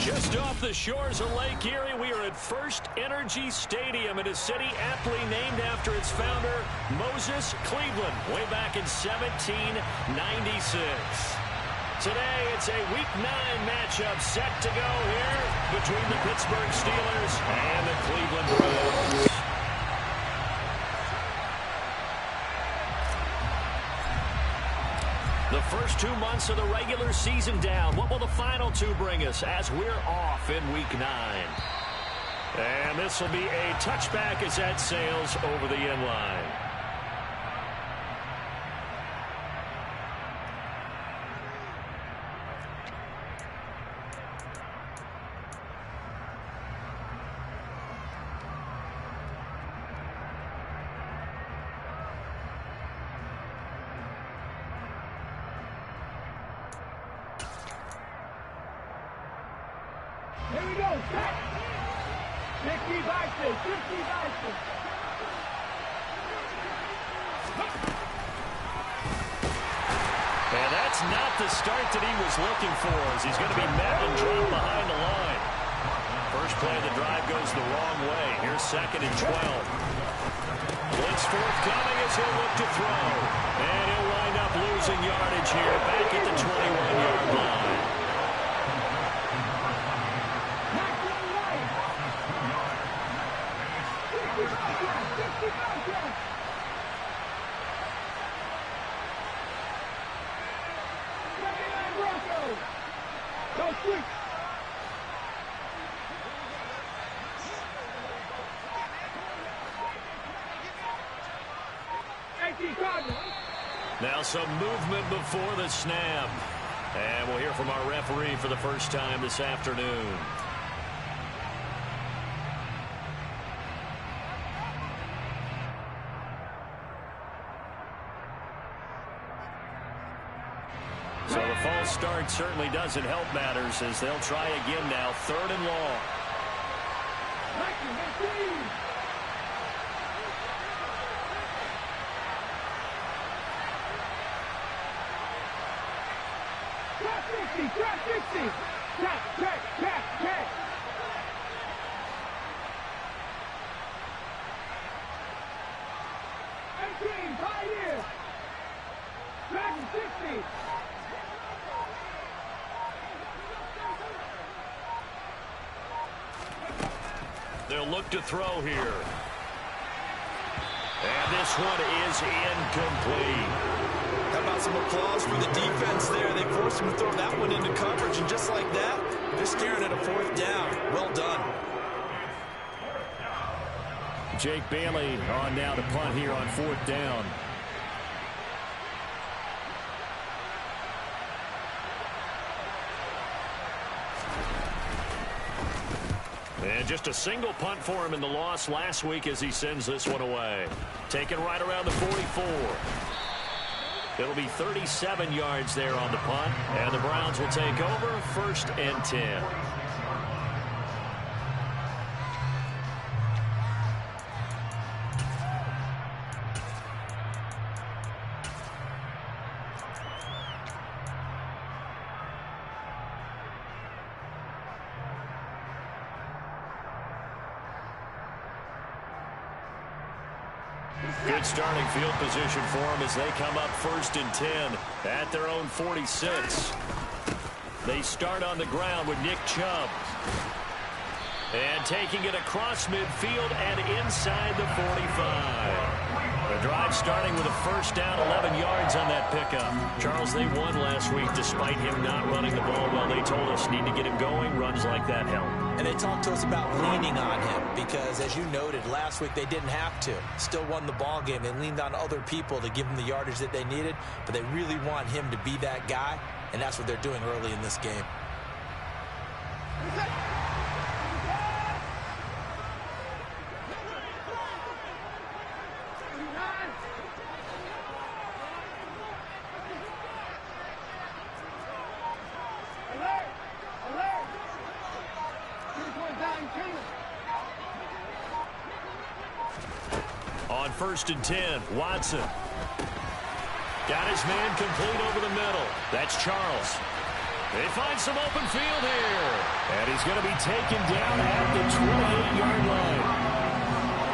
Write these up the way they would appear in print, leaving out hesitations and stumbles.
Just off the shores of Lake Erie, we are at First Energy Stadium in a city aptly named after its founder, Moses Cleveland, way back in 1796. Today, it's a Week 9 matchup set to go here between the Pittsburgh Steelers and the Cleveland Browns. The first 2 months of the regular season down. What will the final 2 bring us as we're off in Week 9? And this will be a touchback as that sails over the end line. Here we go, set! 50 Bison, 50 Bison. And that's not the start that he was looking for, as he's going to be met and dropped behind the line. First play of the drive goes the wrong way. Here's 2nd and 12. Blitz forthcoming as he'll look to throw. And he'll wind up losing yardage here back at the 21-yard line. Now some movement before the snap. And we'll hear from our referee for the first time this afternoon. So the false start certainly doesn't help matters as they'll try again now. 3rd and long. They'll look to throw here. And this one is incomplete. How about some applause for the defense there? They forced him to throw that one into coverage, and just like that, they're staring at a 4th down. Well done. Jake Bailey on now to punt here on 4th down. And just a single punt for him in the loss last week as he sends this one away. Taken right around the 44. It'll be 37 yards there on the punt. And the Browns will take over 1st and 10. Good starting field position for them as they come up 1st and 10 at their own 46. They start on the ground with Nick Chubb. And taking it across midfield and inside the 45. The drive starting with a 1st down, 11 yards on that pickup. Charles, they won last week despite him not running the ball well. They told us need to get him going. Runs like that help. And they talked to us about leaning on him because, as you noted, last week they didn't have to. Still won the ball game. They leaned on other people to give them the yardage that they needed, but they really want him to be that guy, and that's what they're doing early in this game. On 1st and 10, Watson. Got his man complete over the middle. That's Charles. They find some open field here. And He's going to be taken down at the 28-yard line.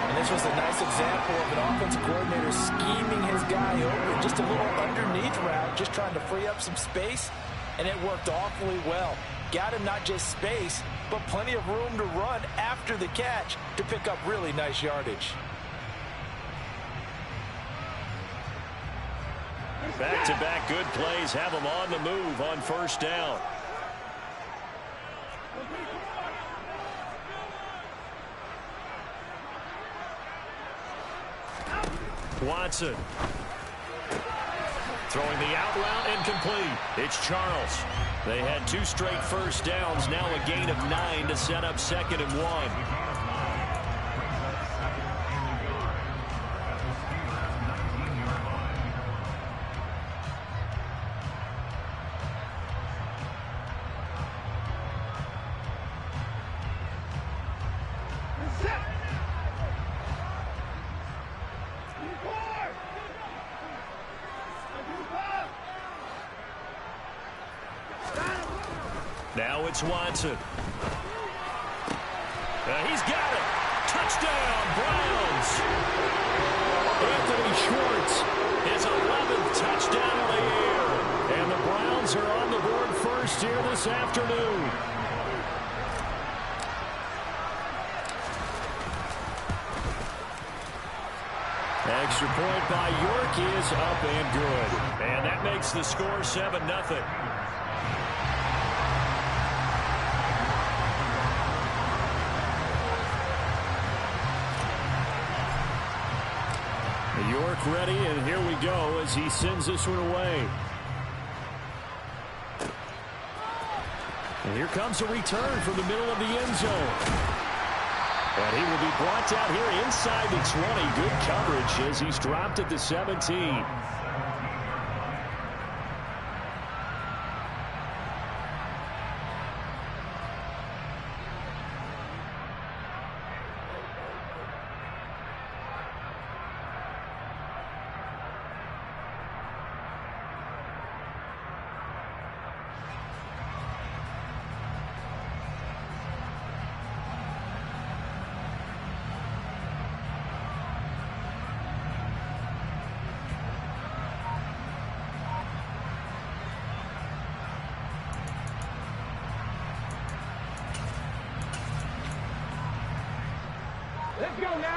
And this was a nice example of an offensive coordinator scheming his guy open. Just a little underneath route, just trying to free up some space, and it worked awfully well. Got him not just space, but plenty of room to run after the catch to pick up really nice yardage. Back-to-back good plays have him on the move on first down. Watson. Throwing the out route incomplete. It's Charles. They had 2 straight first downs. Now a gain of 9 to set up 2nd and 1. Now it's Watson. He's got it. Touchdown, Browns. Anthony Schwartz, his 11th touchdown of the year. And the Browns are on the board first here this afternoon. Extra point by York is up and good. And that makes the score 7-0. York ready, and here we go as he sends this one away. And here comes a return from the middle of the end zone. And he will be brought down here inside the 20. Good coverage as he's dropped at the 17.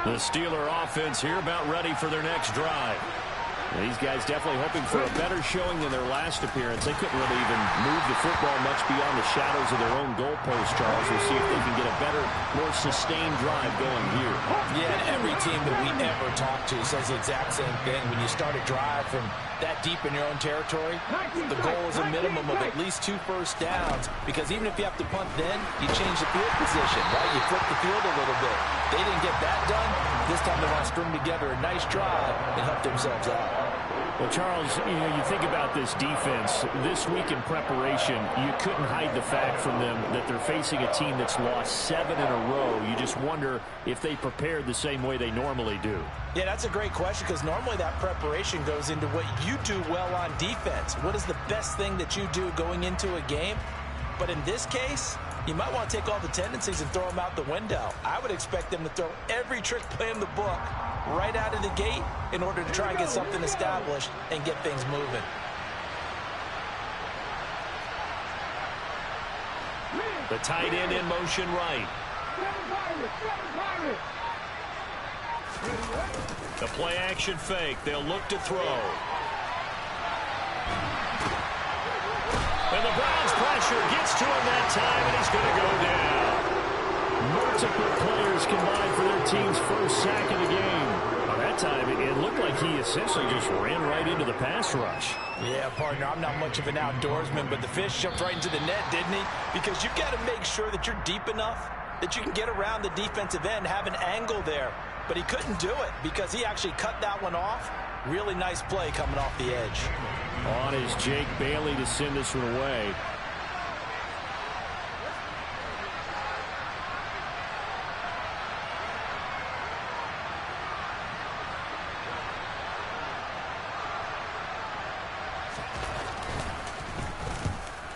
The Steeler offense here about ready for their next drive. And these guys definitely hoping for a better showing than their last appearance. They couldn't really even move the football much beyond the shadows of their own goalpost, Charles. We'll see if they can get a better, more sustained drive going here. Yeah, and every team that we ever talk to says the exact same thing. When you start a drive from that deep in your own territory, the goal is a minimum of at least 2 first downs, because even if you have to punt then, you change the field position, right? You flip the field a little bit. They didn't get that done. This time they want to string together a nice drive and help themselves out. Well, Charles, you think about this defense. This week in preparation, you couldn't hide the fact from them that they're facing a team that's lost 7 in a row. You just wonder if they prepared the same way they normally do. Yeah, that's a great question, because normally that preparation goes into what you do well on defense. What is the best thing that you do going into a game? But in this case, you might want to take all the tendencies and throw them out the window. I would expect them to throw every trick play in the book right out of the gate in order to try and get something established and get things moving. The tight end in motion right. The play action fake. They'll look to throw. And the Browns pressure gets to him that time, and he's going to go down. Multiple players combined for their team's first sack of the game. Well, that time, it looked like he essentially just ran right into the pass rush. Yeah, partner, I'm not much of an outdoorsman, but the fish jumped right into the net, didn't he? Because you've got to make sure that you're deep enough that you can get around the defensive end, have an angle there. But he couldn't do it because he actually cut that one off. Really nice play coming off the edge. On is Jake Bailey to send this one away.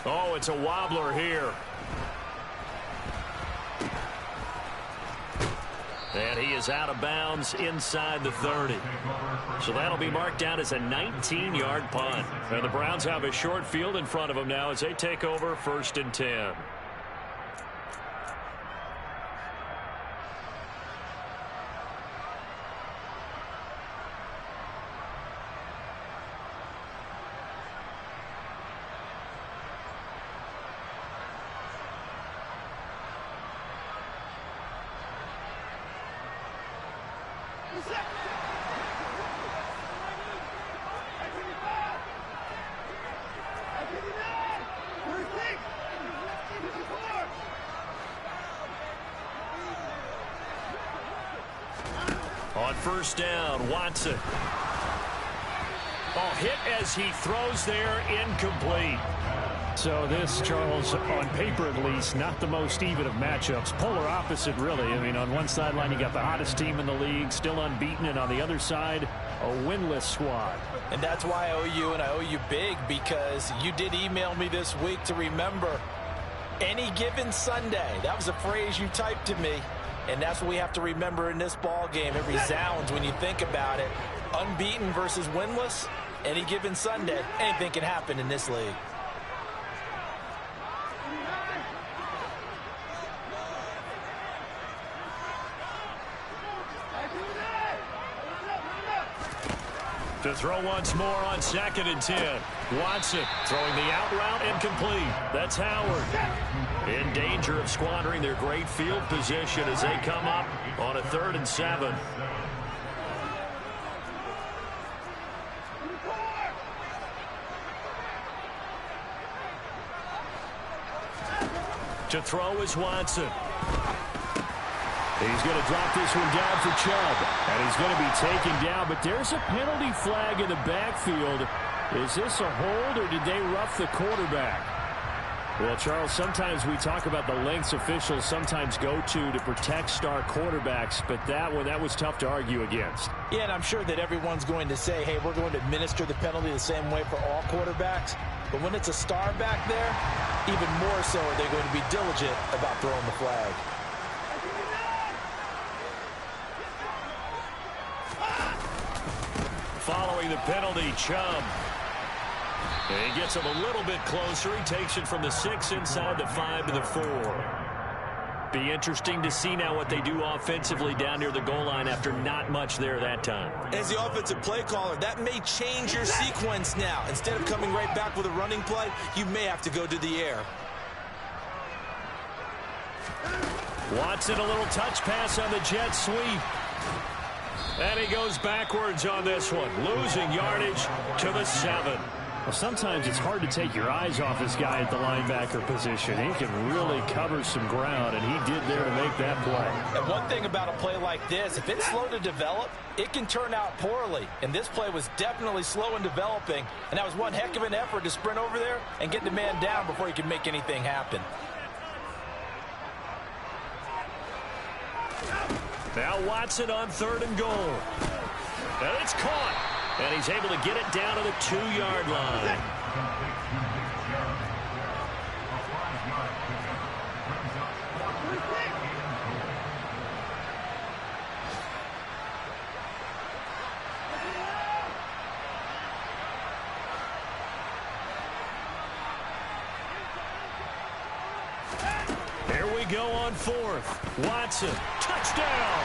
Oh, it's a wobbler here. is out of bounds inside the 30. So that'll be marked down as a 19-yard punt. And the Browns have a short field in front of them now as they take over 1st and 10. On 1st down, Watson. Oh, hit as he throws there, incomplete. So this, Charles, on paper at least, not the most even of matchups. Polar opposite, really. I mean, on one sideline, you got the hottest team in the league, still unbeaten, and on the other side, a winless squad. And that's why I owe you, and I owe you big, because you did email me this week to remember any given Sunday. That was a phrase you typed to me, and that's what we have to remember in this ball game. It resounds when you think about it. Unbeaten versus winless, any given Sunday, anything can happen in this league. To throw once more on 2nd and 10. Watson throwing the out route incomplete. That's Howard. In danger of squandering their great field position as they come up on a 3rd and 7. To throw is Watson. He's going to drop this one down for Chubb. And he's going to be taken down. But there's a penalty flag in the backfield. Is this a hold or did they rough the quarterback? Well, Charles, sometimes we talk about the lengths officials sometimes go to protect star quarterbacks. But that one, that was tough to argue against. Yeah, and I'm sure that everyone's going to say, hey, we're going to administer the penalty the same way for all quarterbacks. But when it's a star back there, even more so are they going to be diligent about throwing the flag. Following the penalty, Chubb. And he gets him a little bit closer. He takes it from the 6 inside the 5 to the 4. Be interesting to see now what they do offensively down near the goal line after not much there that time. As the offensive play caller, that may change your sequence now. Instead of coming right back with a running play, you may have to go to the air. Watson, a little touch pass on the jet sweep. And he goes backwards on this one, losing yardage to the 7. Well, sometimes it's hard to take your eyes off this guy at the linebacker position. He can really cover some ground, and he did there to make that play. And one thing about a play like this, if it's slow to develop, it can turn out poorly. And this play was definitely slow in developing, and that was one heck of an effort to sprint over there and get the man down before he could make anything happen. Now Watson on 3rd and goal. And it's caught. And he's able to get it down to the 2-yard line. Here we go on 4th. Watson, touchdown.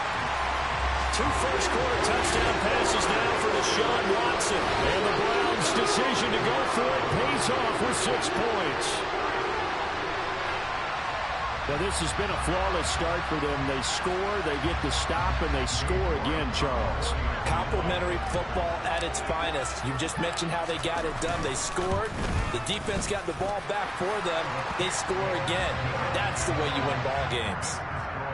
2 first-quarter touchdown passes now for Deshaun Watson. And the Browns' decision to go for it pays off with 6 points. Now, this has been a flawless start for them. They score, they get the stop, and they score again, Charles. Complimentary football at its finest. You just mentioned how they got it done. They scored. The defense got the ball back for them. They score again. That's the way you win ball games.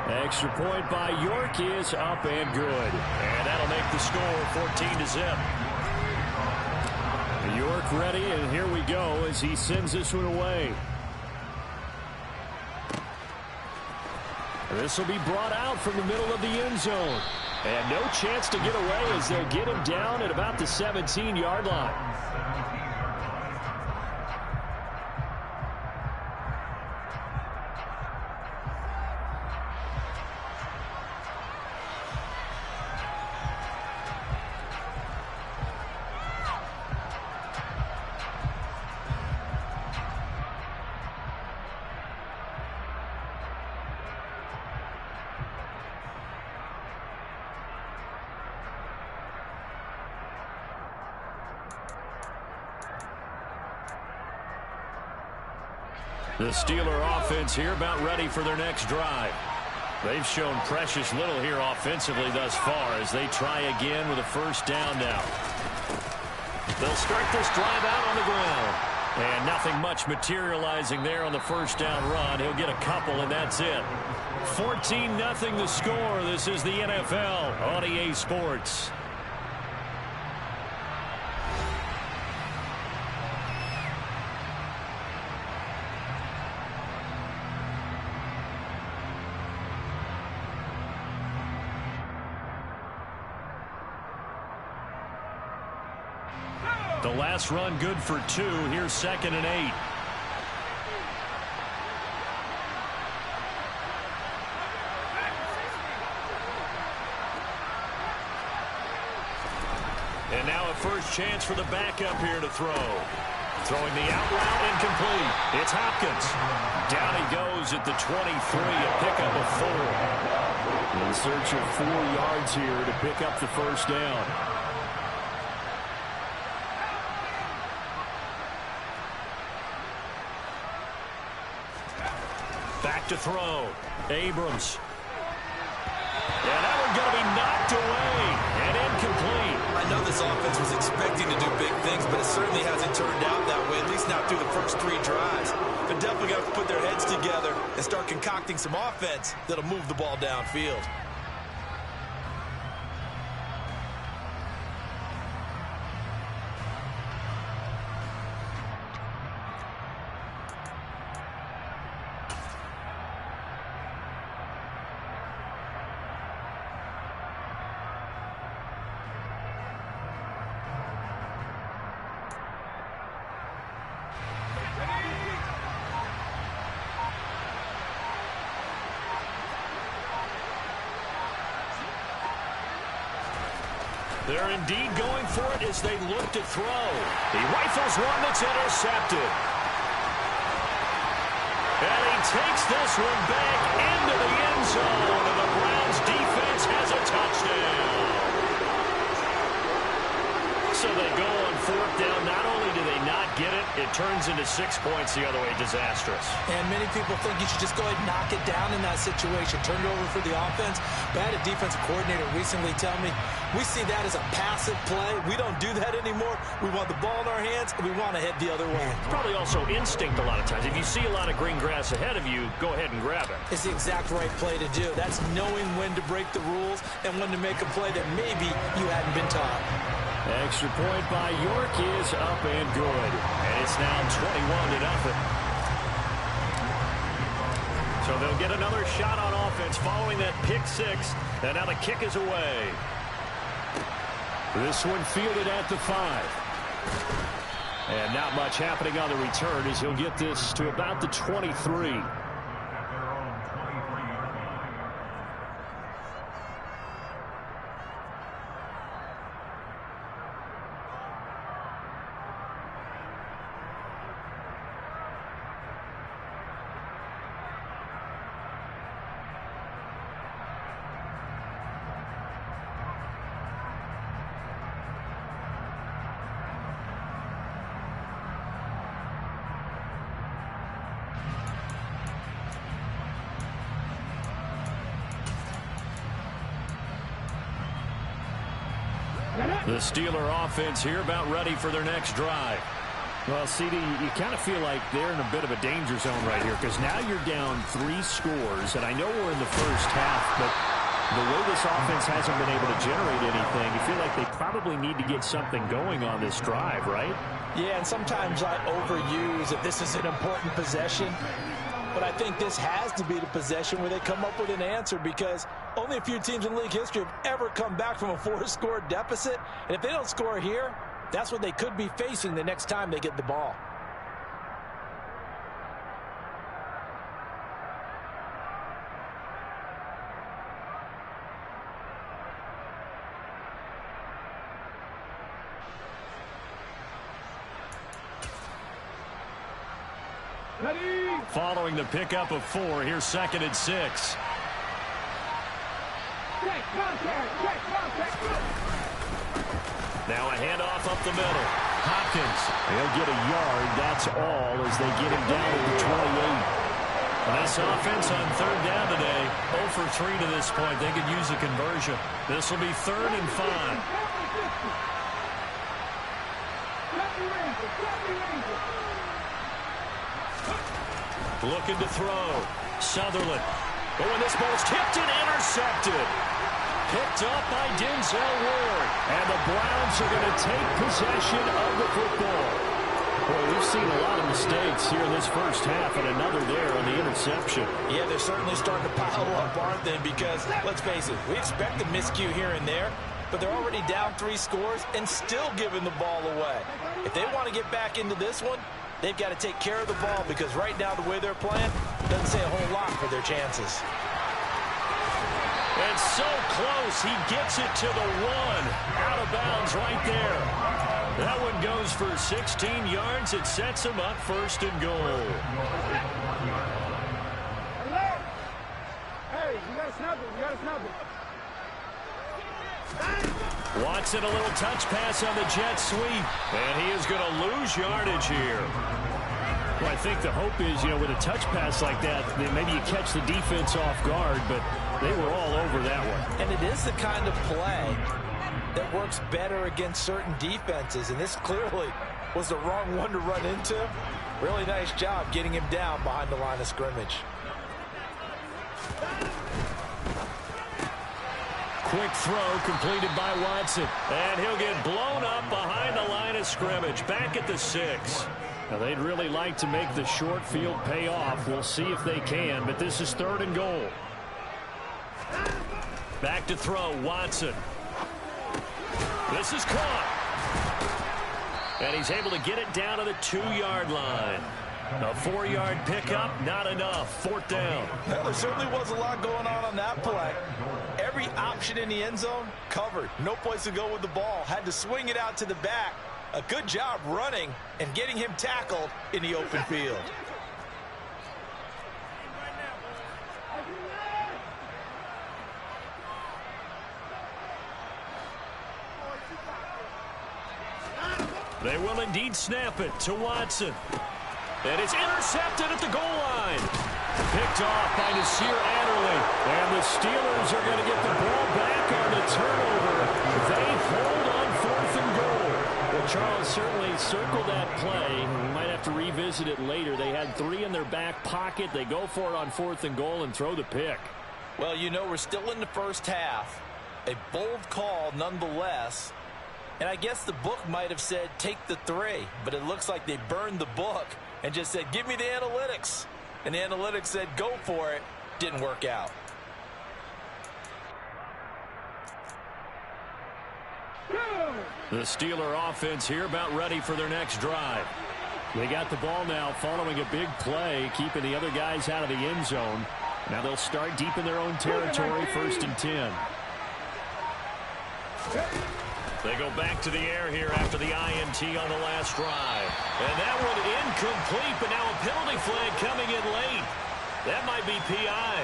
Extra point by York is up and good. And that'll make the score 14-0. York ready, and here we go as he sends this one away. This will be brought out from the middle of the end zone. And no chance to get away as they'll get him down at about the 17-yard line. The Steeler offense here about ready for their next drive. They've shown precious little here offensively thus far as they try again with a first down now. They'll start this drive out on the ground. And nothing much materializing there on the first down run. He'll get a couple, and that's it. 14-0 the score. This is the NFL on EA Sports. The last run good for 2. Here's 2nd and 8. And now a first chance for the backup here to throw. Throwing the out route, incomplete. It's Hopkins. Down he goes at the 23, a pickup of 4. In search of 4 yards here to pick up the first down. Back to throw. Abrams. And that one going to be knocked away and incomplete. I know this offense was expecting to do big things, but it certainly hasn't turned out that way, at least not through the first 3 drives. They're definitely going to put their heads together and start concocting some offense that'll move the ball downfield. They're indeed going for it as they look to throw. He rifles one that's intercepted. And he takes this one back into the end zone, and the Browns defense has a touchdown. So they go on 4th down. Not only do they not get it, it turns into 6 points the other way. Disastrous. And many people think you should just go ahead and knock it down in that situation. Turn it over for the offense. But I had a defensive coordinator recently tell me, we see that as a passive play. We don't do that anymore. We want the ball in our hands, and we want to head the other way. It's probably also instinct a lot of times. If you see a lot of green grass ahead of you, go ahead and grab it. It's the exact right play to do. That's knowing when to break the rules and when to make a play that maybe you hadn't been taught. Extra point by York is up and good. And it's now 21-0. So they'll get another shot on offense following that pick 6. And now the kick is away. This one fielded at the 5. And not much happening on the return as he'll get this to about the 23. The Steeler offense here about ready for their next drive. Well, CD, you kind of feel like they're in a bit of a danger zone right here because now you're down 3 scores, and I know we're in the first half, but the way this offense hasn't been able to generate anything, you feel like they probably need to get something going on this drive, right? Yeah, and sometimes I overuse that this is an important possession. But I think this has to be the possession where they come up with an answer because only a few teams in league history have ever come back from a 4-score deficit. And if they don't score here, that's what they could be facing the next time they get the ball. Following the pickup of 4, here's 2nd and 6. Now a handoff up the middle. Hopkins. He'll get a yard. That's all as they get him down at the 28. This offense on third down today, 0 for 3 to this point. They could use a conversion. This will be 3rd and 5. Looking to throw. Sutherland. Oh, and this ball's tipped and intercepted. Picked up by Denzel Ward. And the Browns are going to take possession of the football. Boy, we've seen a lot of mistakes here in this first half, and another there on the interception. Yeah, they're certainly starting to pile up, aren't they? Because, let's face it, we expect a miscue here and there, but they're already down 3 scores and still giving the ball away. If they want to get back into this one, they've got to take care of the ball, because right now the way they're playing doesn't say a whole lot for their chances. And so close, he gets it to the 1. Out of bounds right there. That one goes for 16 yards. It sets him up 1st and goal. Hey, you got to snap it. You got to snap it. Watson, a little touch pass on the jet sweep. And he is going to lose yardage here. Well, I think the hope is, with a touch pass like that, maybe you catch the defense off guard, but they were all over that one. And it is the kind of play that works better against certain defenses, and this clearly was the wrong one to run into. Really nice job getting him down behind the line of scrimmage. Quick throw completed by Watson, and he'll get blown up behind the line of scrimmage, back at the 6. Now, they'd really like to make the short field pay off. We'll see if they can, but this is 3rd and goal. Back to throw, Watson. This is caught. And he's able to get it down to the 2-yard line. A 4-yard pickup, not enough. 4th down. Well, there certainly was a lot going on that play. Every option in the end zone covered. No place to go with the ball. Had to swing it out to the back. A good job running and getting him tackled in the open field. They will indeed snap it to Watson. And it's intercepted at the goal line. Picked off by Nasir Adderley. And the Steelers are going to get the ball back on the turnover. They hold on 4th and goal. Well, Charles, certainly circle that play. We might have to revisit it later. They had 3 in their back pocket. They go for it on 4th and goal and throw the pick. Well, we're still in the first half. A bold call nonetheless. And I guess the book might have said take the 3, but it looks like they burned the book and just said give me the analytics. And the analytics said go for it. Didn't work out. The Steeler offense here about ready for their next drive. They got the ball now following a big play, keeping the other guys out of the end zone. Now they'll start deep in their own territory, 1st and 10. They go back to the air here after the INT on the last drive. And that one incomplete, but now a penalty flag coming in late. That might be PI.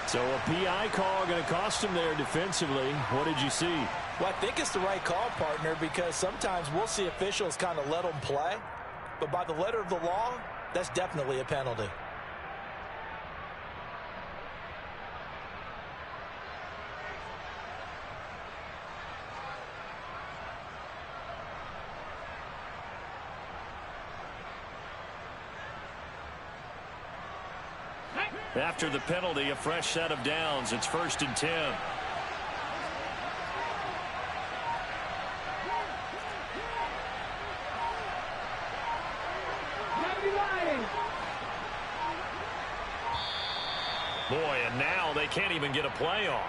So a PI call going to cost them there defensively. What did you see? Well, I think it's the right call, partner, because sometimes we'll see officials kind of let them play. But by the letter of the law, that's definitely a penalty. After the penalty, a fresh set of downs. It's 1st and 10. Boy, and now they can't even get a playoff.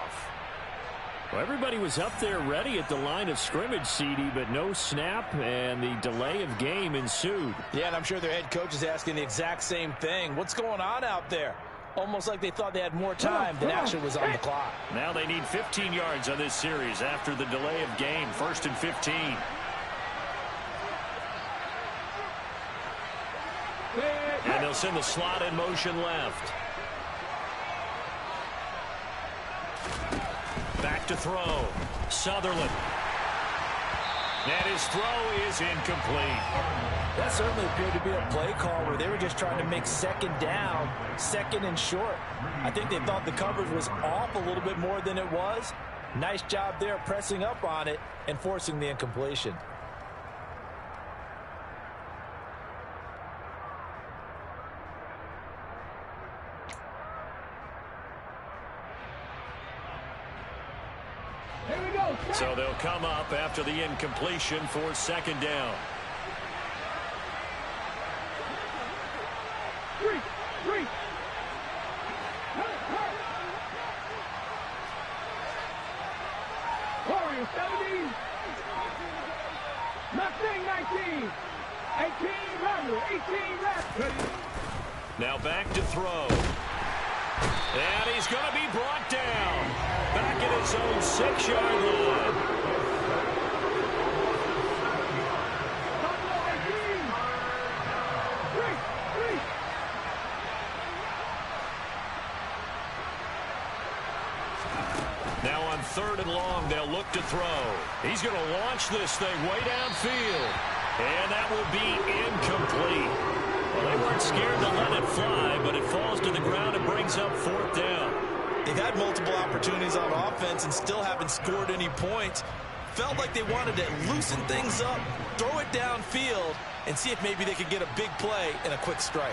Well, everybody was up there ready at the line of scrimmage, CD, but no snap, and the delay of game ensued. Yeah, and I'm sure their head coach is asking the exact same thing. What's going on out there? Almost like they thought they had more time than actually was on the clock. Now they need 15 yards on this series after the delay of game. 1st and 15. And they'll send the slot in motion left. Back to throw. Sutherland. And his throw is incomplete. That certainly appeared to be a play call where they were just trying to make second down, second and short. I think they thought the coverage was off a little bit more than it was. Nice job there pressing up on it and forcing the incompletion. So they'll come up after the incompletion for second down. Warriors 17. Mustang 19. 18 Rubber. 18 left. Now back to throw. And he's going to be brought down. Back at his own 6-yard line. Now on 3rd and long, they'll look to throw. He's going to launch this thing way downfield. And that will be incomplete. Well, they weren't scared to let it fly, but it falls to the ground and brings up 4th down. They've had multiple opportunities on offense and still haven't scored any points. Felt like they wanted to loosen things up, throw it downfield, and see if maybe they could get a big play and a quick strike.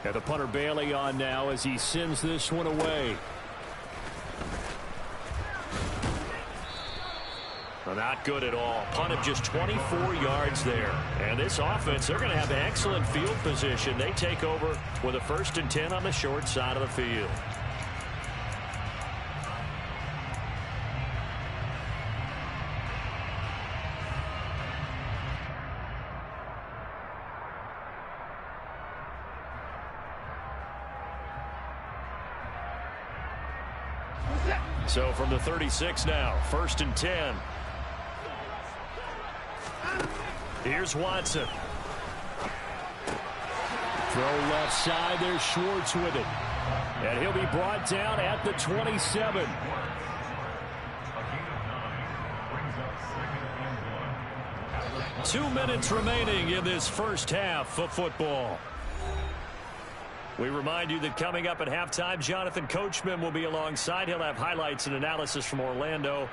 Got the punter Bailey on now as he sends this one away. Well, not good at all. Punted just 24 yards there. And this offense, they're going to have excellent field position. They take over with a 1st and 10 on the short side of the field. So from the 36 now, 1st and 10. Here's Watson. Throw left side. There's Schwartz with it. And he'll be brought down at the 27. Two minutes remaining in this first half of football. We remind you that coming up at halftime, Jonathan Coachman will be alongside. He'll have highlights and analysis from Orlando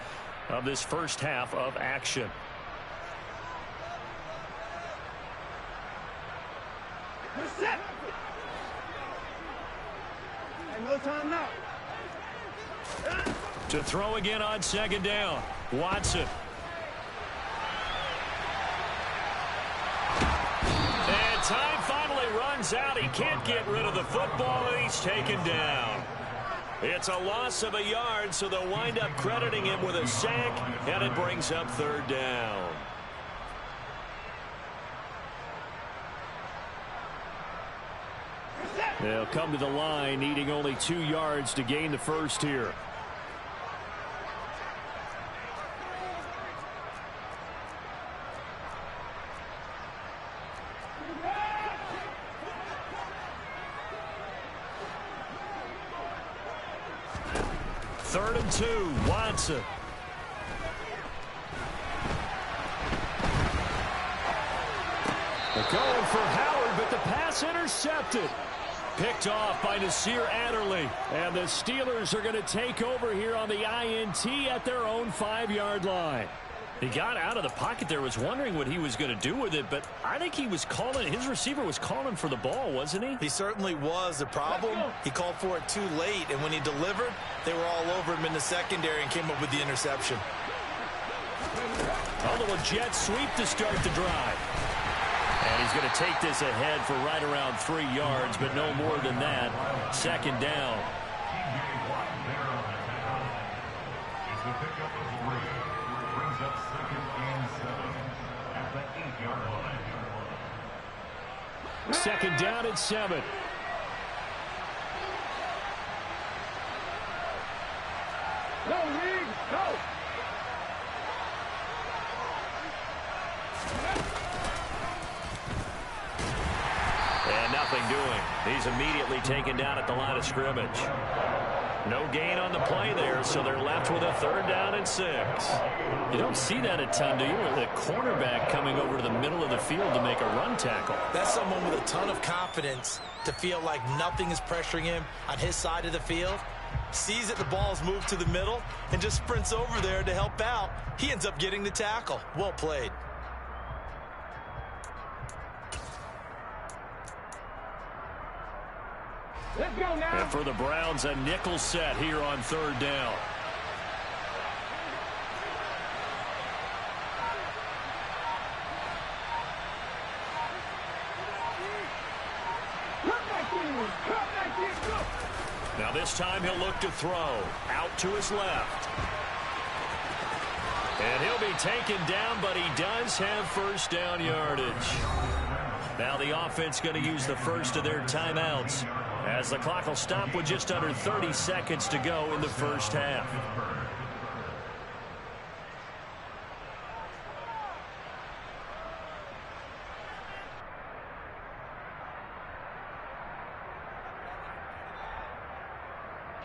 of this first half of action. Set. And no time now. To throw again on 2nd down. Watson. And time finally runs out. He can't get rid of the football, and he's taken down. It's a loss of a yard, so they'll wind up crediting him with a sack, and it brings up 3rd down. They'll come to the line, needing only 2 yards to gain the first here. Third and 2, Watson. They're going for Howard, but the pass intercepted. Picked off by Nasir Adderley. And the Steelers are going to take over here on the INT at their own 5-yard line. He got out of the pocket there, was wondering what he was going to do with it, but I think he was calling, his receiver was calling for the ball, wasn't he? He certainly was. The problem, he called for it too late, and when he delivered, they were all over him in the secondary and came up with the interception. A little jet sweep to start the drive. And he's going to take this ahead for right around 3 yards, but no more than that. 2nd down. Second down at 7. Go, Reed, go. And nothing doing. He's immediately taken down at the line of scrimmage. No gain on the play there, so they're left with a 3rd down and 6. You don't see that a ton, do you? The cornerback coming over to the middle of the field to make a run tackle. That's someone with a ton of confidence to feel like nothing is pressuring him on his side of the field. Sees that the ball's moved to the middle and just sprints over there to help out. He ends up getting the tackle. Well played. Let's go now. And for the Browns, a nickel set here on 3rd down. Now this time he'll look to throw. Out to his left. And he'll be taken down, but he does have 1st down yardage. Now the offense going to use the first of their timeouts, as the clock will stop with just under 30 seconds to go in the 1st half.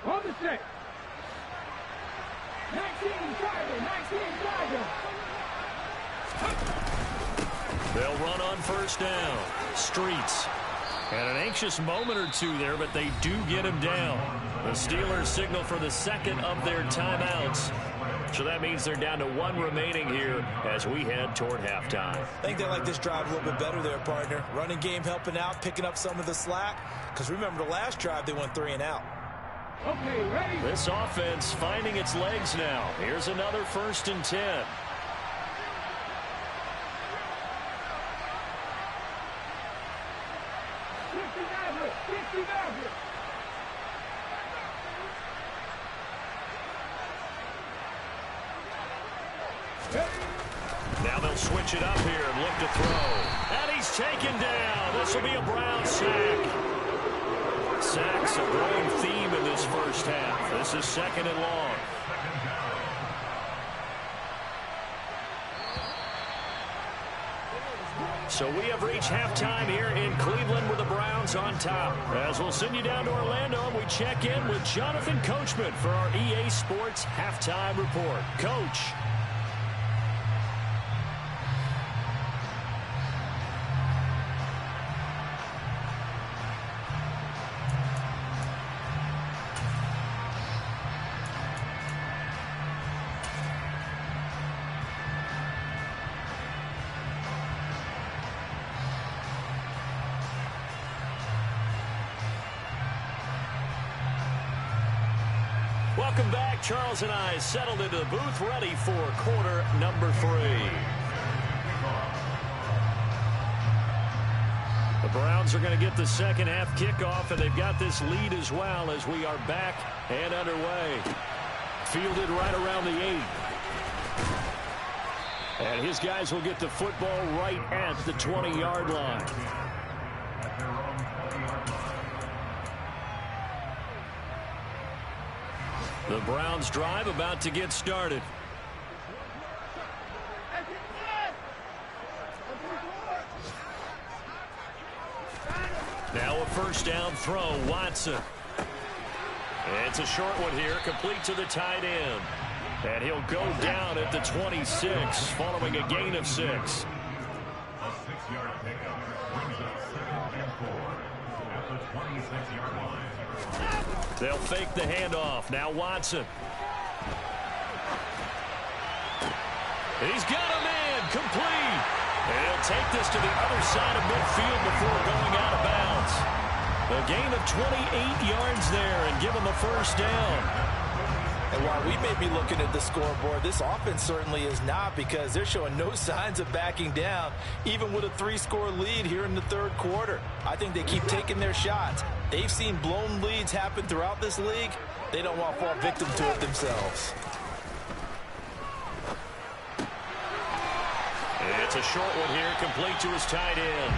On the 6. 19 Tiger, 19 Tiger. They'll run on 1st down. Streets. And an anxious moment or two there, but they do get him down. The Steelers signal for the 2nd of their timeouts. So that means they're down to 1 remaining here as we head toward halftime. I think they like this drive a little bit better there, partner. Running game helping out, picking up some of the slack. Because remember, the last drive they went 3 and out. Okay, ready? This offense finding its legs now. Here's another 1st and 10. Now they'll switch it up here and look to throw. And he's taken down. This will be a Brown sack. Sacks a growing theme in this 1st half. This is 2nd and long. So we have reached halftime here in Cleveland with the Browns on top. As we'll send you down to Orlando, and we check in with Jonathan Coachman for our EA Sports Halftime Report. Coach. Welcome back. Charles and I settled into the booth, ready for quarter number 3. The Browns are going to get the 2nd half kickoff, and they've got this lead as well as we are back and underway. Fielded right around the 8. And his guys will get the football right at the 20-yard line. The Browns drive about to get started. Now a 1st down throw, Watson. It's a short one here, complete to the tight end. And he'll go down at the 26, following a gain of 6. A 6-yard pickup brings up 2nd and 4 at the 26-yard line. They'll fake the handoff. Now Watson. He's got a man, complete. And he'll take this to the other side of midfield before going out of bounds. A gain of 28 yards there and give him a 1st down. And while we may be looking at the scoreboard, this offense certainly is not, because they're showing no signs of backing down, even with a 3-score lead here in the 3rd quarter. I think they keep taking their shots. They've seen blown leads happen throughout this league. They don't want to fall victim to it themselves. It's a short one here, complete to his tight end.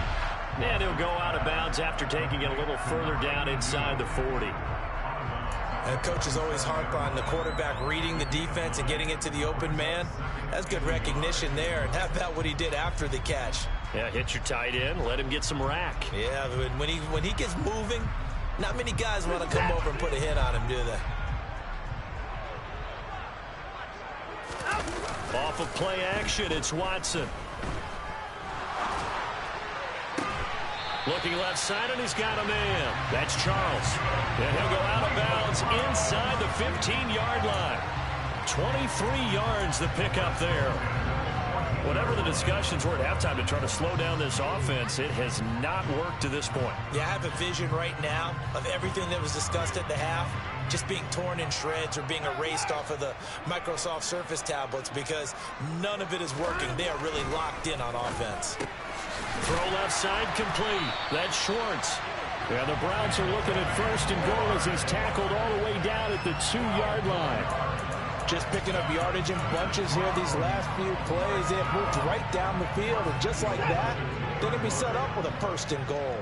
And he'll go out of bounds after taking it a little further down inside the 40. And coaches always harp on the quarterback reading the defense and getting it to the open man. That's good recognition there. And how about what he did after the catch? Yeah, hit your tight end, let him get some rack. Yeah, when he gets moving, not many guys want to come over and put a hit on him, do they? Off of play action, it's Watson. Looking left side, and he's got a man. That's Charles. And he'll go out of bounds inside the 15-yard line. 23 yards the pickup there. Whatever the discussions were at halftime to try to slow down this offense, it has not worked to this point. Yeah, I have a vision right now of everything that was discussed at the half just being torn in shreds or being erased off of the Microsoft Surface tablets because none of it is working. They are really locked in on offense. Throw left side complete. That's Schwartz. Yeah, the Browns are looking at first and goal as he's tackled all the way down at the 2-yard line. Just picking up yardage in bunches here these last few plays. They have moved right down the field, and just like that, they're going to be set up with a first and goal.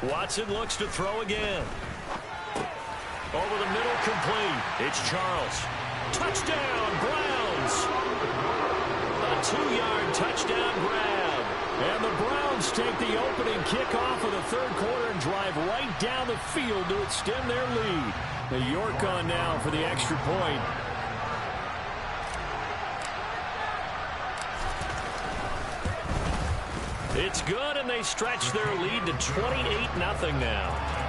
Watson looks to throw again. Over the middle, complete. It's Charles. Touchdown, Browns. A 2-yard touchdown grab. And the Browns take the opening kickoff of the third quarter and drive right down the field to extend their lead. The York on now for the extra point. It's good, and they stretch their lead to 28-0 now.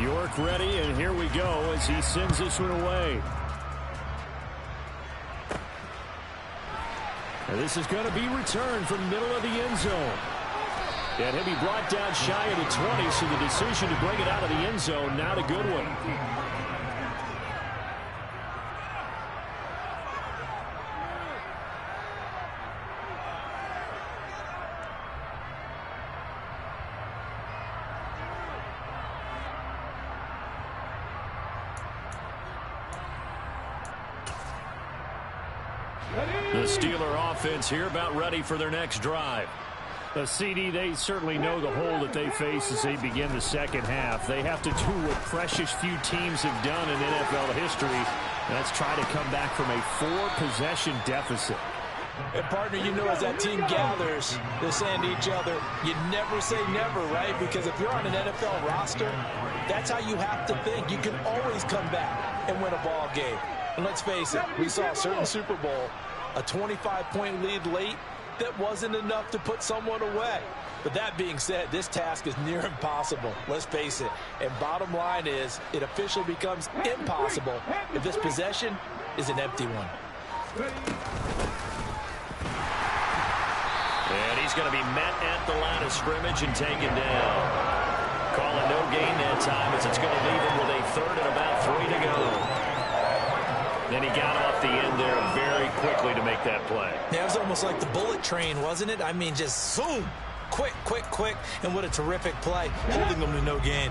York ready, and here we go as he sends this one away. And this is going to be returned from the middle of the end zone. And he'll be brought down shy of the 20, so the decision to bring it out of the end zone, not a good one. The Steeler offense here about ready for their next drive. The CD, they certainly know the hole that they face as they begin the second half. They have to do what precious few teams have done in NFL history, and that's try to come back from a 4-possession deficit. And partner, you know, as that team gathers, they're saying to each other, you never say never, right? Because if you're on an NFL roster, that's how you have to think. You can always come back and win a ball game. And let's face it, we saw a certain Super Bowl, a 25-point lead late, that wasn't enough to put someone away. But that being said, this task is near impossible. Let's face it. And bottom line is, it officially becomes impossible if this possession is an empty one. And he's going to be met at the line of scrimmage and taken down. Call it no gain that time as it's going to leave him with a third and about 3 to go. Then he got off the end there very quickly to make that play. Yeah, it was almost like the bullet train, wasn't it? I mean, just zoom, quick, and what a terrific play, holding them to no gain.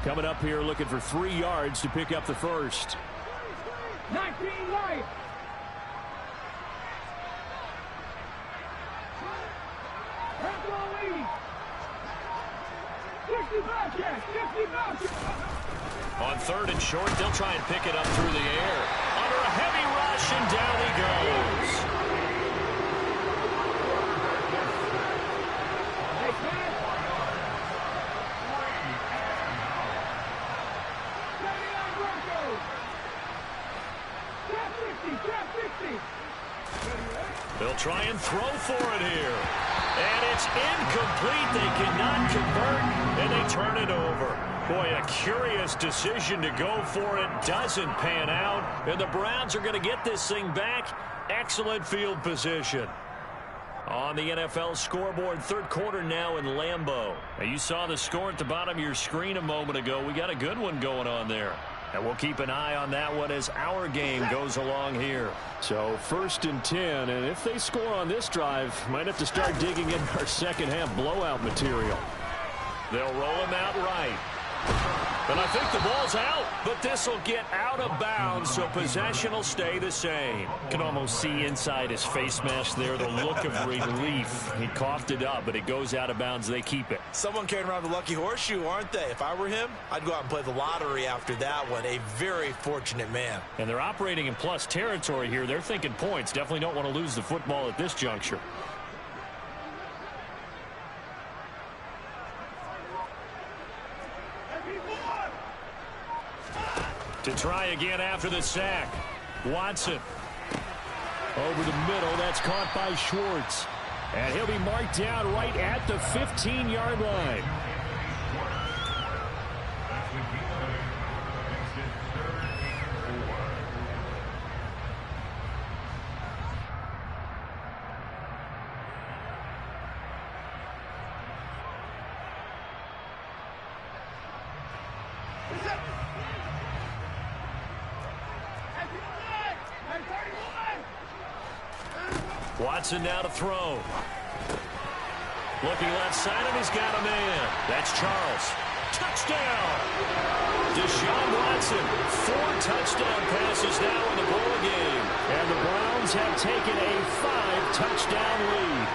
Coming up here looking for 3 yards to pick up the first. 19 right. On third and short, they'll try and pick it up through the air. Under a heavy rush, and down he goes. They'll try and throw for it here. And it's incomplete. They cannot convert, and they turn it over. Boy, a curious decision to go for it. Doesn't pan out, and the Browns are going to get this thing back. Excellent field position. On the NFL scoreboard, third quarter now in Lambeau. Now, you saw the score at the bottom of your screen a moment ago. We got a good one going on there. And we'll keep an eye on that one as our game goes along here. So first and 10, and if they score on this drive, might have to start digging in our second half blowout material. They'll roll him out right. And I think the ball's out, but this will get out of bounds, so possession will stay the same. Can almost see inside his face mask there the look of relief. He coughed it up, but it goes out of bounds. They keep it. Someone carrying around the lucky horseshoe, aren't they? If I were him, I'd go out and play the lottery after that one. A very fortunate man. And they're operating in plus territory here. They're thinking points. Definitely don't want to lose the football at this juncture. To try again after the sack. Watson. Over the middle. That's caught by Schwartz. And he'll be marked down right at the 15-yard line. Watson now to throw. Looking left side, and he's got a man. That's Charles. Touchdown! Deshaun Watson, 4 touchdown passes now in the ball game. And the Browns have taken a 5-touchdown lead.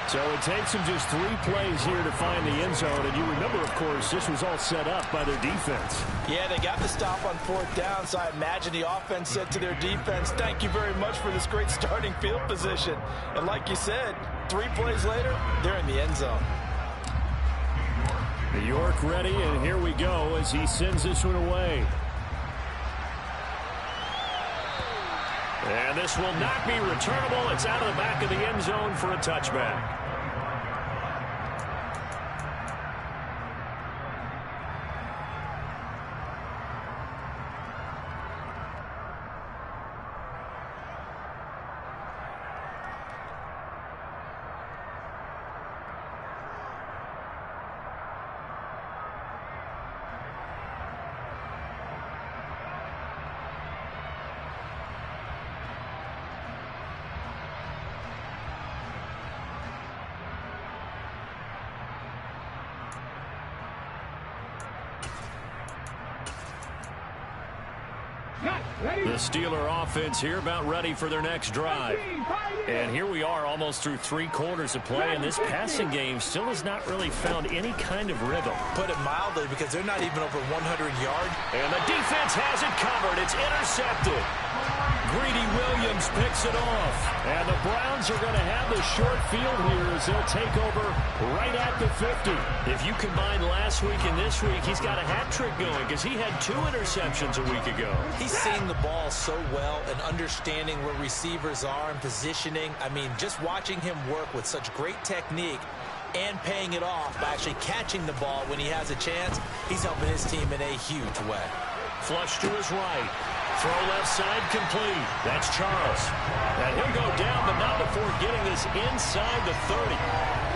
So it takes them just 3 plays here to find the end zone. And you remember, of course, this was all set up by their defense. Yeah, they got the stop on 4th down, so I imagine the offense said to their defense, thank you very much for this great starting field position. And like you said, 3 plays later, they're in the end zone. New York ready, and here we go as he sends this one away. And this will not be returnable. It's out of the back of the end zone for a touchback. The Steeler offense here about ready for their next drive. And here we are almost through 3 quarters of play, and this passing game still has not really found any kind of rhythm. Put it mildly, because they're not even over 100 yards. And the defense has it covered. It's intercepted. Greedy Williams picks it off. And the Browns are going to have the short field here as they'll take over right at the 50. If you combine last week and this week, he's got a hat trick going because he had 2 interceptions a week ago. He's seeing the ball so well and understanding where receivers are and positioning. I mean, just watching him work with such great technique and paying it off by actually catching the ball when he has a chance, he's helping his team in a huge way. Flush to his right. Throw left side complete. That's Charles. And he'll go down, but not before getting this inside the 30.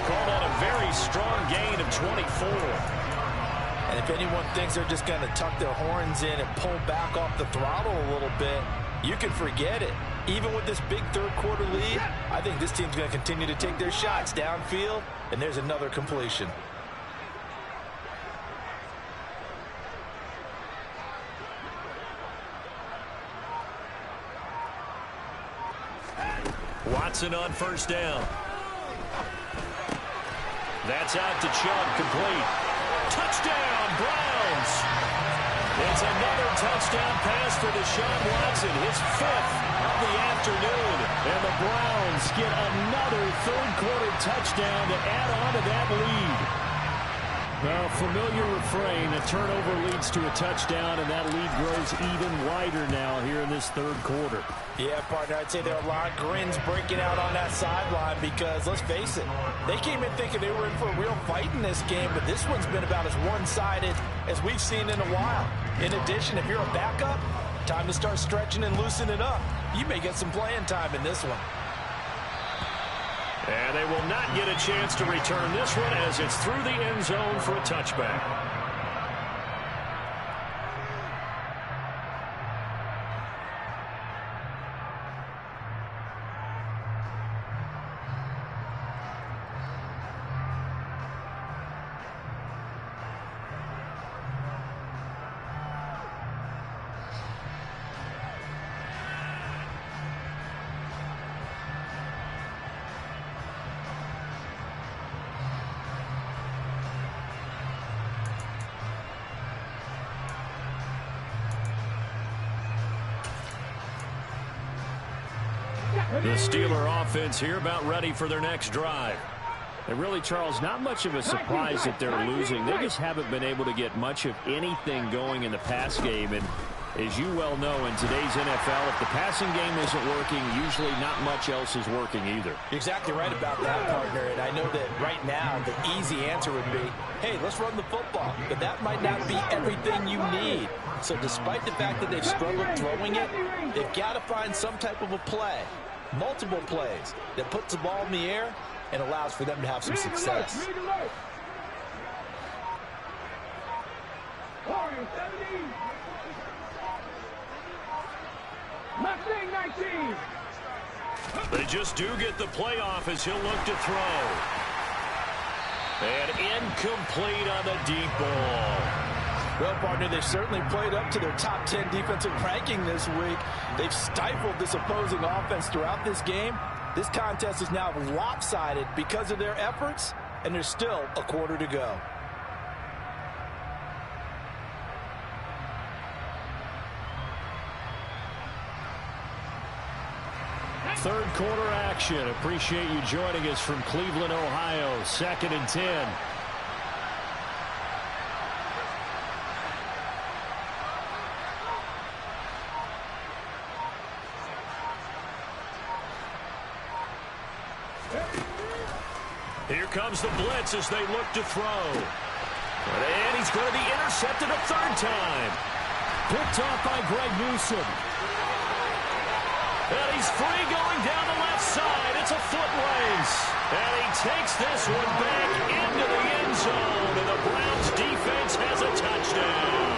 Called on a very strong gain of 24. And if anyone thinks they're just going to tuck their horns in and pull back off the throttle a little bit, you can forget it. Even with this big third-quarter lead, I think this team's going to continue to take their shots downfield, and there's another completion. Watson on first down. That's out to Chubb, complete. Touchdown, Browns! It's another touchdown pass for Deshaun Watson, his 5th of the afternoon. And the Browns get another third-quarter touchdown to add on to that lead. Well, familiar refrain, a turnover leads to a touchdown, and that lead grows even wider now here in this third quarter. Yeah, partner, I'd say there are a lot of grins breaking out on that sideline because, let's face it, they came in thinking they were in for a real fight in this game, but this one's been about as one-sided as we've seen in a while. In addition, if you're a backup, time to start stretching and loosening up. You may get some playing time in this one. And they will not get a chance to return this one as it's through the end zone for a touchback. The Steeler offense here about ready for their next drive. And really, Charles, not much of a surprise that they're losing. They just haven't been able to get much of anything going in the pass game. And as you well know, in today's NFL, if the passing game isn't working, usually not much else is working either. You're exactly right about that, partner. And I know that right now the easy answer would be, hey, let's run the football. But that might not be everything you need. So despite the fact that they've struggled throwing it, they've got to find some type of a play, multiple plays, that puts the ball in the air and allows for them to have some success. They just do get the playoff as he'll look to throw. And incomplete on the deep ball. Well, partner, they've certainly played up to their top 10 defensive ranking this week. They've stifled this opposing offense throughout this game. This contest is now lopsided because of their efforts, and there's still a quarter to go. Third quarter action. Appreciate you joining us from Cleveland, Ohio. 2nd and 10. Here comes the blitz as they look to throw. And he's going to be intercepted a third time. Picked off by Greg Newsome. And he's free going down the left side. It's a foot race. And he takes this one back into the end zone. And the Browns defense has a touchdown.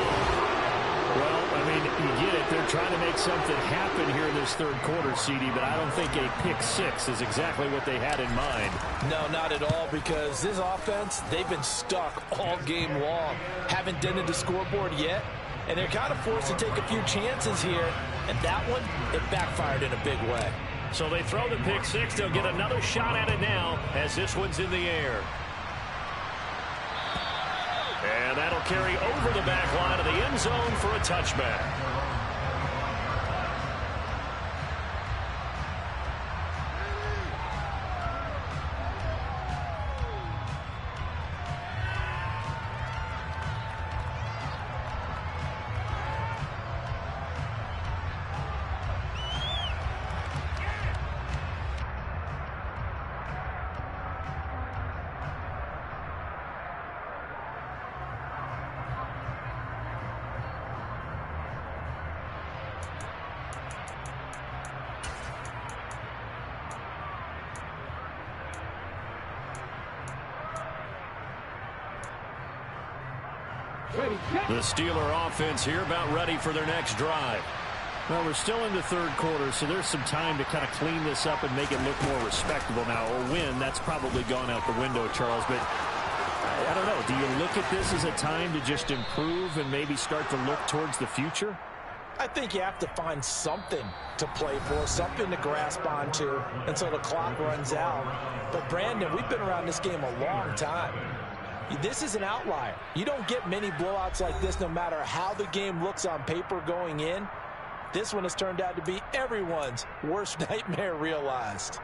Well, I mean, you get it. They're trying to make something happen here in this third quarter, CD, but I don't think a pick six is exactly what they had in mind. No, not at all, because this offense, they've been stuck all game long. Haven't dented the scoreboard yet, and they're kind of forced to take a few chances here, and that one, it backfired in a big way. So they throw the pick six. They'll get another shot at it now as this one's in the air. And that'll carry over the back line of the end zone for a touchback. The Steeler offense here about ready for their next drive. Well, we're still in the third quarter, so there's some time to kind of clean this up and make it look more respectable now. A win, that's probably gone out the window, Charles. But I don't know. Do you look at this as a time to just improve and maybe start to look towards the future? I think you have to find something to play for, something to grasp onto until the clock runs out. But, Brandon, we've been around this game a long time. This is an outlier. You don't get many blowouts like this no matter how the game looks on paper going in. This one has turned out to be everyone's worst nightmare realized.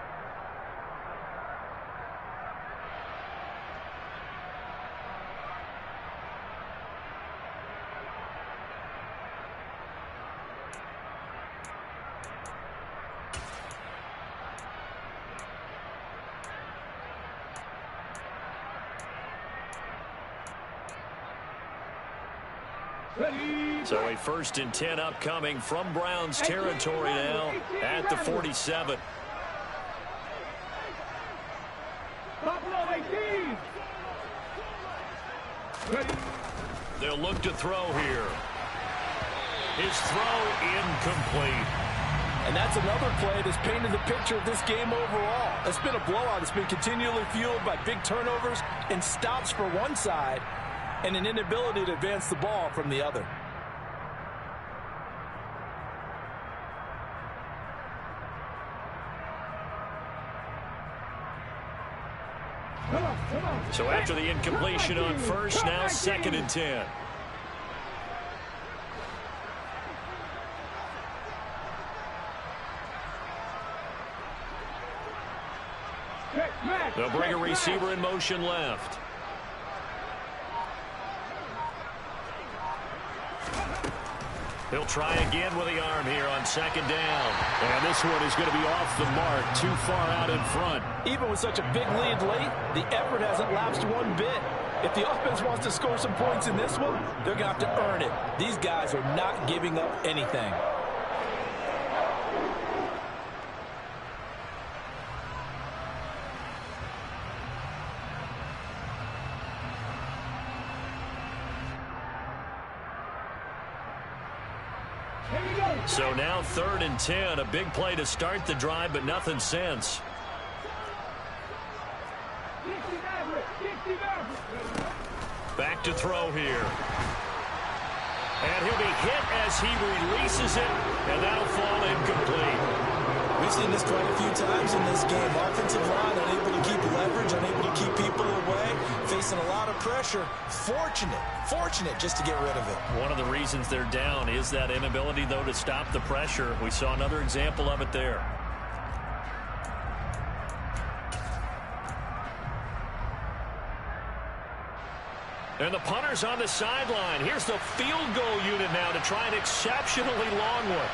So a 1st and 10 upcoming from Browns territory now at the 47. They'll look to throw here. His throw incomplete. And that's another play that's painted the picture of this game overall. It's been a blowout. It's been continually fueled by big turnovers and stops for one side and an inability to advance the ball from the other. So after the incompletion on first, now 2nd and 10. They'll bring a receiver in motion left. He'll try again with the arm here on second down. And this one is going to be off the mark, too far out in front. Even with such a big lead late, the effort hasn't lapsed one bit. If the offense wants to score some points in this one, they're going to have to earn it. These guys are not giving up anything. So now 3rd and 10, a big play to start the drive, but nothing since. Back to throw here. And he'll be hit as he releases it, and that'll fall incomplete. We've seen this quite a few times in this game. Offensive line unable to keep leverage, unable to keep people away, facing a lot of pressure. Fortunate just to get rid of it. One of the reasons they're down is that inability, though, to stop the pressure. We saw another example of it there. And the punter's on the sideline. Here's the field goal unit now to try an exceptionally long one.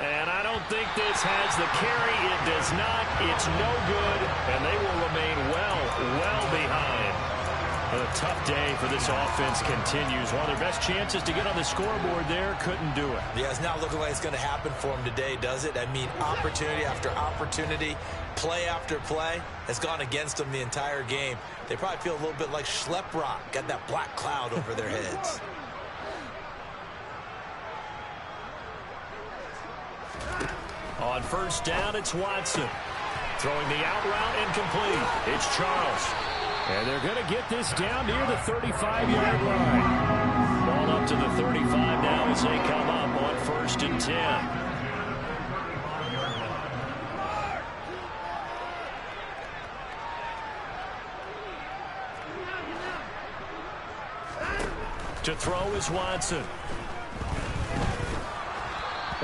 And I don't think this has the carry. It does not. It's no good. And they will remain well behind. A tough day for this offense continues. One of their best chances to get on the scoreboard there, couldn't do it. Yeah, it's not looking like it's going to happen for them today, does it? I mean, opportunity after opportunity, play after play has gone against them the entire game. They probably feel a little bit like Schlepp-Rock, got that black cloud over their heads. On first down, it's Watson. Throwing the out route incomplete. It's Charles. And they're going to get this down near the 35-yard line. Ball up to the 35 now as they come up on 1st and 10. To throw is Watson.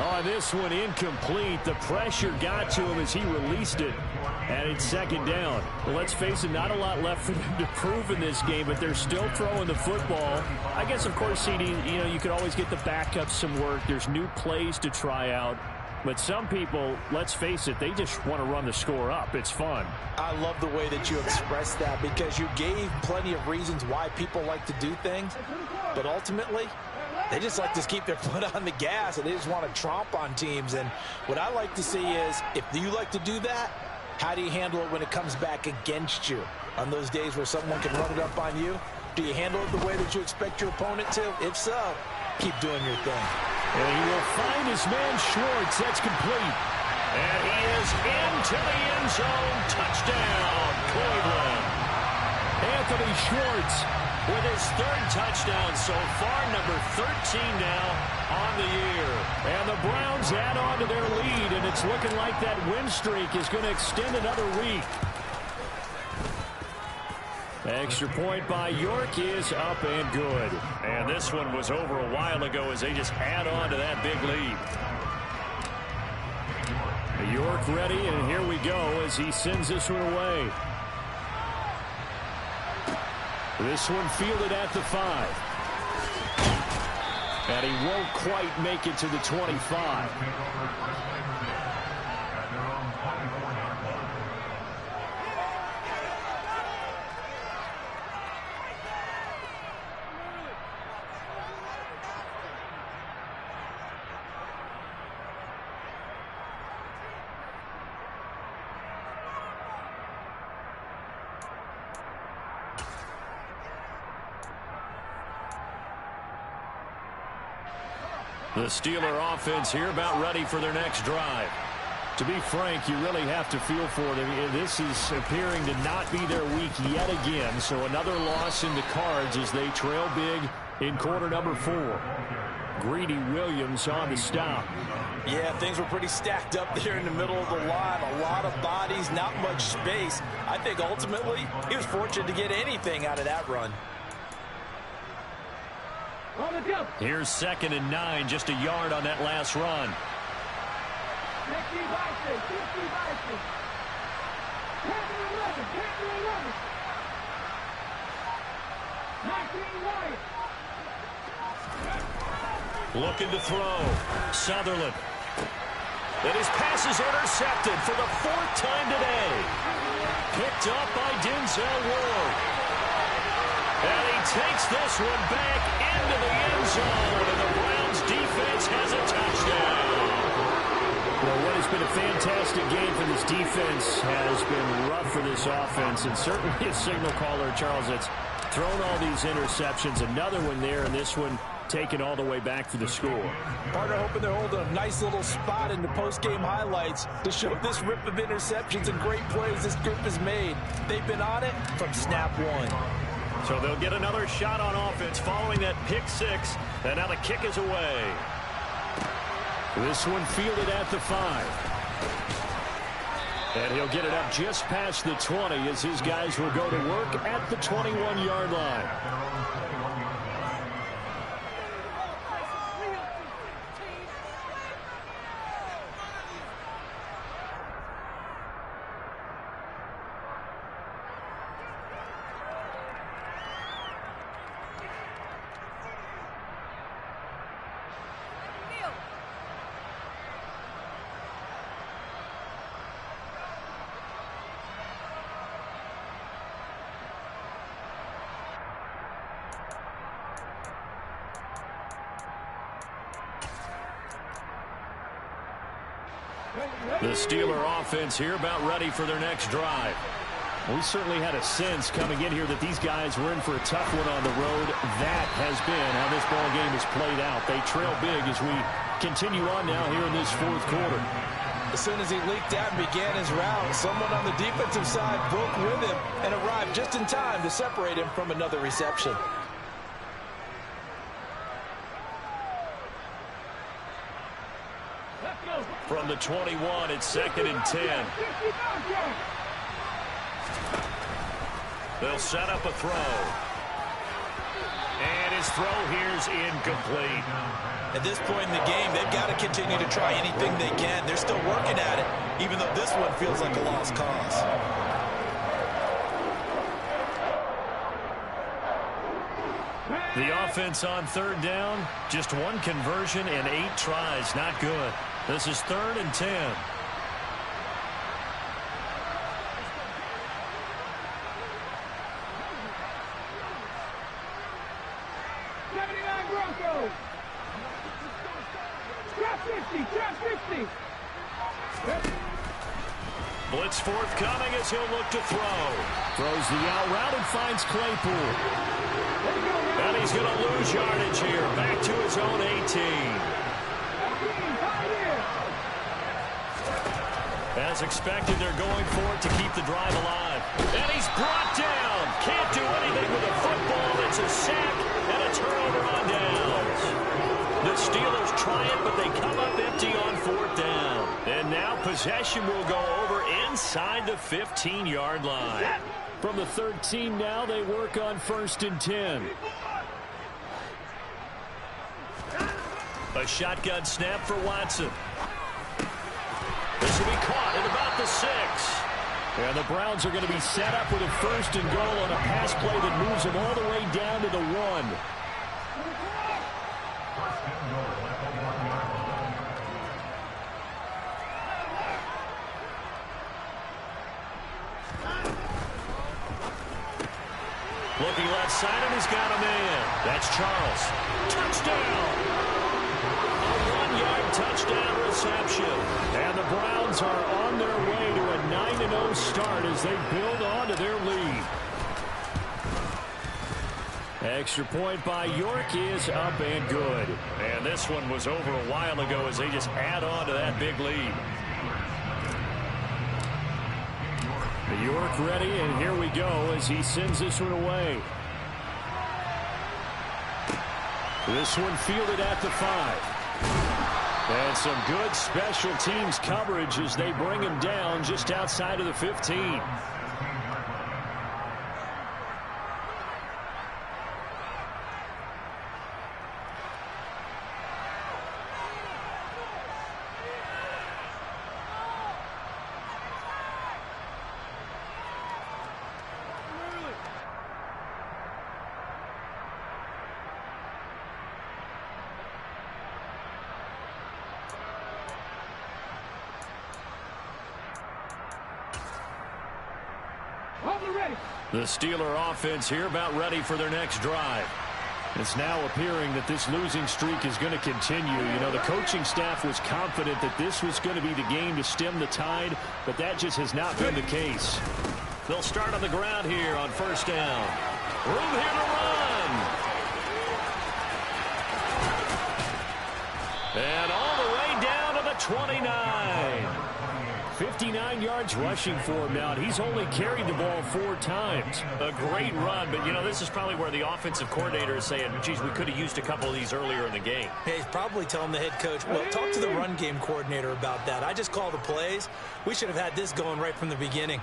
Oh, this one incomplete. The pressure got to him as he released it. And it's 2nd down. Well, let's face it, not a lot left for them to prove in this game, but they're still throwing the football. I guess, of course, CD, you could always get the backups some work. There's new plays to try out. But some people, let's face it, they just want to run the score up. It's fun. I love the way that you expressed that because you gave plenty of reasons why people like to do things. But ultimately, they just like to keep their foot on the gas, and they just want to tromp on teams. And what I like to see is, if you like to do that, how do you handle it when it comes back against you? On those days where someone can run it up on you, do you handle it the way that you expect your opponent to? If so, keep doing your thing. And he will find his man Schwartz. That's complete. And he is into the end zone. Touchdown, Cleveland. Anthony Schwartz with his 3rd touchdown so far, number 13 now on the year. And the Browns add on to their lead, and it's looking like that win streak is going to extend another week. Extra point by York is up and good. And this one was over a while ago as they just add on to that big lead. York ready, and here we go as he sends this one away. This one fielded at the 5. And he won't quite make it to the 25. The Steeler offense here about ready for their next drive. To be frank, you really have to feel for them. This is appearing to not be their week yet again. So another loss in the cards as they trail big in quarter number 4. Greedy Williams on the stop. Yeah, things were pretty stacked up there in the middle of the line. A lot of bodies, not much space. I think ultimately he was fortunate to get anything out of that run. Here's 2nd and 9, just a yard on that last run. 50 Bison, 50 Bison. Panther 11, Panther 11. 19 White. Looking to throw. Sutherland. And his pass is intercepted for the 4th time today. Picked up by Denzel Ward. And he takes this one back into the end zone. And the Browns defense has a touchdown. Well, what has been a fantastic game for this defense has been rough for this offense. And certainly a signal caller, Charles, that's thrown all these interceptions. Another one there, and this one taken all the way back for the score. Partner hoping they're holding a nice little spot in the post-game highlights to show this rip of interceptions and great plays this group has made. They've been on it from snap one. So they'll get another shot on offense following that pick 6. And now the kick is away. This one fielded at the 5. And he'll get it up just past the 20 as his guys will go to work at the 21-yard line. The Steeler offense here about ready for their next drive. We certainly had a sense coming in here that these guys were in for a tough one on the road. That has been how this ball game has played out. They trail big as we continue on now here in this 4th quarter. As soon as he leaked out and began his route, someone on the defensive side broke with him and arrived just in time to separate him from another reception. From the 21, it's 2nd and 10. They'll set up a throw. And his throw here's incomplete. At this point in the game, they've got to continue to try anything they can. They're still working at it, even though this one feels like a lost cause. The offense on 3rd down, just 1 conversion and 8 tries. Not good. This is 3rd and 10. Broncos. Trap 50, trap 50. Blitz forthcoming as he'll look to throw. Throws the out route and finds Claypool. And he's going to lose yardage here. Back to his own 18. As expected, they're going for it to keep the drive alive. And he's brought down. Can't do anything with a football. It's a sack and a turnover on downs. The Steelers try it, but they come up empty on 4th down. And now possession will go over inside the 15-yard line. From the 13 now, they work on 1st and 10. A shotgun snap for Watson. This will be caught at about the 6. And the Browns are going to be set up with a 1st and goal on a pass play that moves them all the way down to the 1. Looking left side, and he's got a man. That's Charles. Touchdown! A 1-yard touchdown reception. And the Browns are on their way to a 9-0 start as they build on to their lead. Extra point by York is up and good. And this one was over a while ago as they just add on to that big lead. York ready, and here we go as he sends this one away. This one fielded at the 5. And some good special teams coverage as they bring him down just outside of the 15. The Steeler offense here about ready for their next drive. It's now appearing that this losing streak is going to continue. You know, the coaching staff was confident that this was going to be the game to stem the tide, but that just has not been the case. They'll start on the ground here on first down. Room here to run. And all the way down to the 29. 59 yards rushing for him now. He's only carried the ball 4 times. A great run, but, you know, this is probably where the offensive coordinator is saying, geez, we could have used a couple of these earlier in the game. Hey, he's probably telling the head coach, well, talk to the run game coordinator about that. I just call the plays. We should have had this going right from the beginning.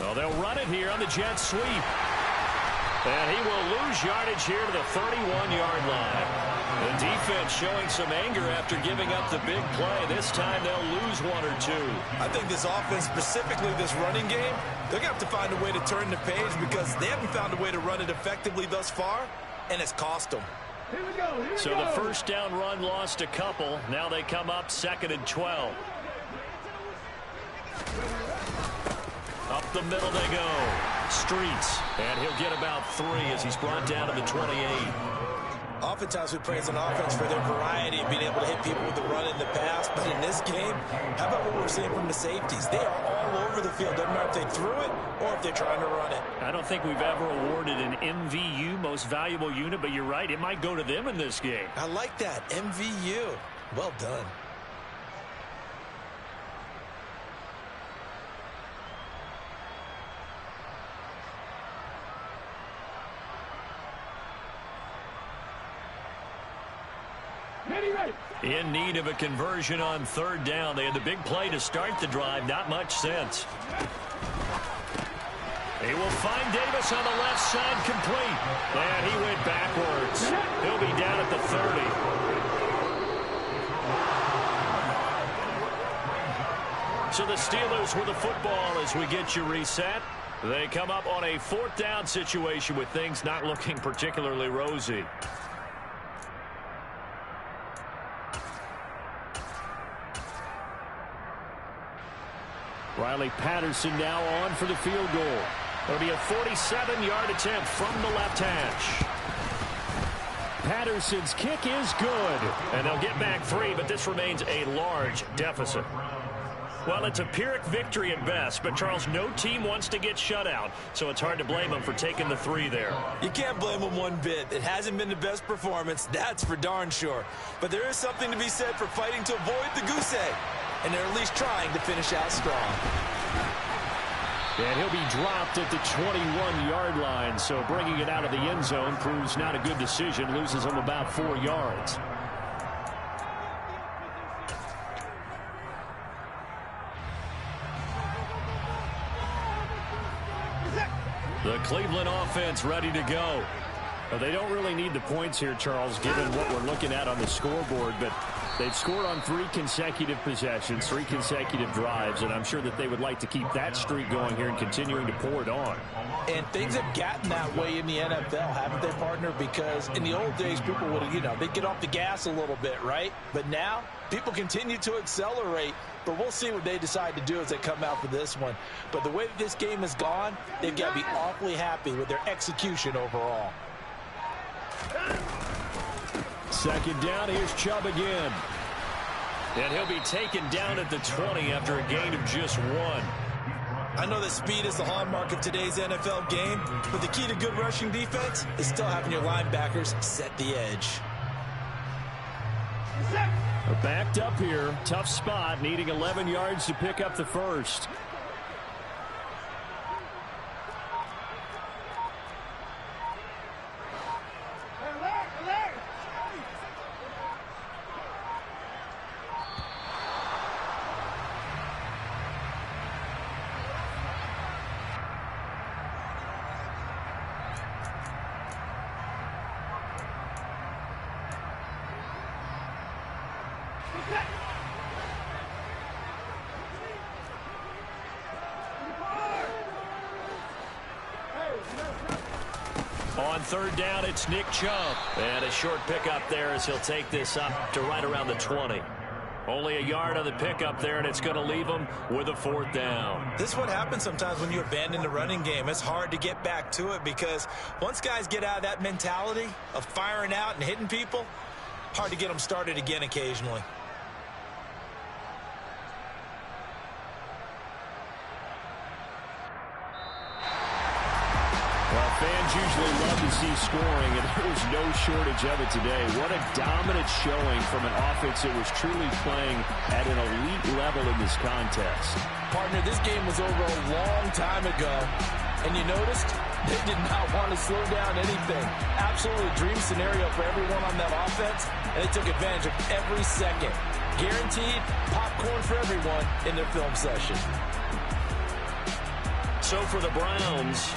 Well, they'll run it here on the jet sweep. And he will lose yardage here to the 31-yard line. The defense showing some anger after giving up the big play. This time they'll lose 1 or 2. I think this offense, specifically this running game, they're going to have to find a way to turn the page because they haven't found a way to run it effectively thus far, and it's cost them. So the first down run lost a couple. Now they come up 2nd and 12. Up the middle they go. Streets. And he'll get about 3 as he's brought down to the 28. Oftentimes we praise an offense for their variety of being able to hit people with the run in the pass. But in this game, how about what we're seeing from the safeties? They are all over the field. Doesn't matter if they threw it or if they're trying to run it. I don't think we've ever awarded an MVU, most valuable unit, but you're right. It might go to them in this game. I like that. MVU. Well done. In need of a conversion on 3rd down. They had the big play to start the drive. Not much sense. He will find Davis on the left side complete. And he went backwards. He'll be down at the 30. So the Steelers with the football as we get you reset. They come up on a 4th down situation with things not looking particularly rosy. Riley Patterson now on for the field goal. It'll be a 47-yard attempt from the left hash. Patterson's kick is good. And they'll get back 3, but this remains a large deficit. Well, it's a Pyrrhic victory at best, but, Charles, no team wants to get shut out, so it's hard to blame them for taking the 3 there. You can't blame them one bit. It hasn't been the best performance, that's for darn sure. But there is something to be said for fighting to avoid the goose egg. And they're at least trying to finish out strong. And he'll be dropped at the 21-yard line, so bringing it out of the end zone proves not a good decision, loses him about 4 yards. The Cleveland offense ready to go. Well, they don't really need the points here, Charles, given what we're looking at on the scoreboard, but they've scored on 3 consecutive possessions, 3 consecutive drives, and I'm sure that they would like to keep that streak going here and continuing to pour it on. And things have gotten that way in the NFL, haven't they, partner? Because in the old days, people would, they'd get off the gas a little bit, right? But now, people continue to accelerate, but we'll see what they decide to do as they come out for this one. But the way that this game has gone, they've got to be awfully happy with their execution overall. 2nd down, here's Chubb again. And he'll be taken down at the 20 after a gain of just 1. I know that speed is the hallmark of today's NFL game, but the key to good rushing defense is still having your linebackers set the edge. Backed up here, tough spot, needing 11 yards to pick up the first. On 3rd down, it's Nick Chubb. And a short pickup there as he'll take this up to right around the 20. Only a yard on the pickup there, and it's going to leave them with a 4th down. This is what happens sometimes when you abandon the running game. It's hard to get back to it because once guys get out of that mentality of firing out and hitting people, hard to get them started again occasionally. Well, fans usually love to see scoring, and there was no shortage of it today. What a dominant showing from an offense that was truly playing at an elite level in this contest. Partner, this game was over a long time ago, and you noticed they did not want to slow down anything. Absolutely a dream scenario for everyone on that offense, and they took advantage of every second. Guaranteed popcorn for everyone in their film session. So for the Browns,